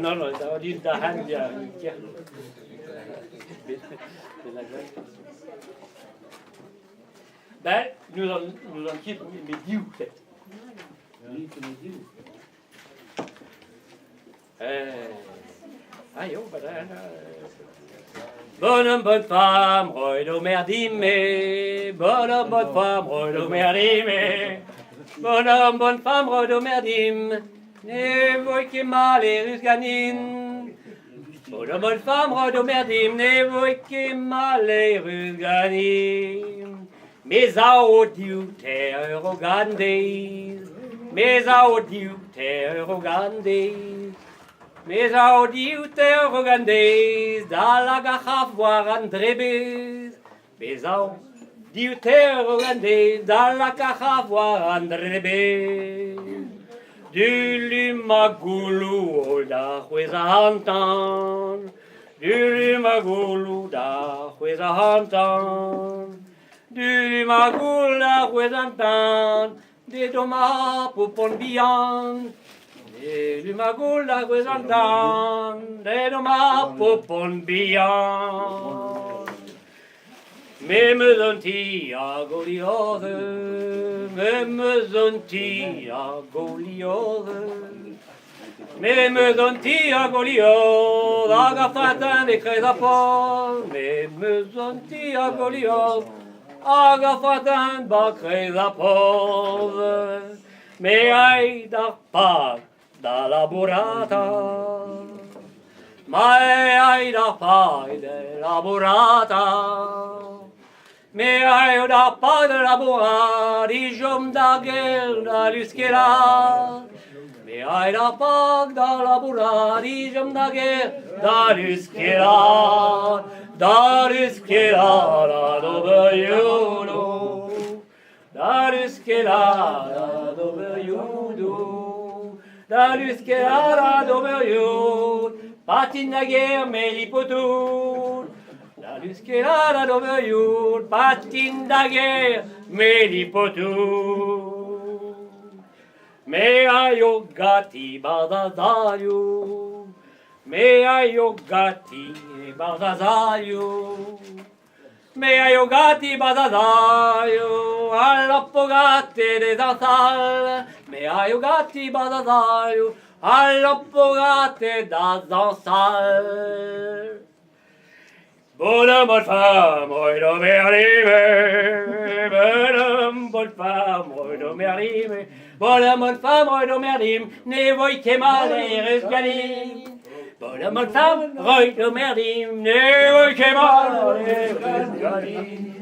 Non, non, ça va dire dahan, ja. Ben, nous en quitte, mais diou, peut-être. Aïe, oh, bonhomme, bonne femme, roi d'Omerdime. Bonhomme, bonne femme, roi d'Omerdime. Bonhomme, bonne femme, roi d'Omerdime. Ne voi che male rusganin. Bonhomme, bonne femme, roi d'Omerdime. Ne voi che male rusganin. Mais audiu te rogandis. Mais audiu te rogandis. Mais audiu te rogandis. Dalla gachaf voir andrebes. Mais audiu te rogandis. Dalla gachaf voir andrebes. Du lumagulu da huesa hantan. Du lumagulu da huesa hantan. Du magul da huesa hantan. De doma pupon bian. Du magul da huesa hantan. De doma pupon bian. Même zonti a goliode, même zonti a goliode, même zonti a goliode, agafatin de crezapol, même zonti a goliode, agafatin ba crezapol, me ai da pa da laborata, ma ai da pa de laborata. Mais ai da pas de laborat, di jom da guerre da lusquera. Mais ai da pas da laborat, di jom da guerre da lusquera. Da lusquera da doberjudo. Da lusquera da doberjudo. Da lusquera da doberjudo. Patin da guerre mais l'hypotour. La lusquera d'Overjoul, patin da guerre, me li potu. Me aio gatti bardasaio, me aio gatti bardasaio, me aio gatti bardasaio, all'appogatte de zansal, me aio gatti bardasaio, all'appogatte da zansal. Bonhomme, bonne femme, roi d'Omerdime. Bonhomme, bonne femme, roi d'Omerdime. Bonhomme, bonne femme, roi d'Omerdime. Ne voi che male rusganin. Bonhomme, bonne femme, roi d'Omerdime. Ne voi che male rusganin.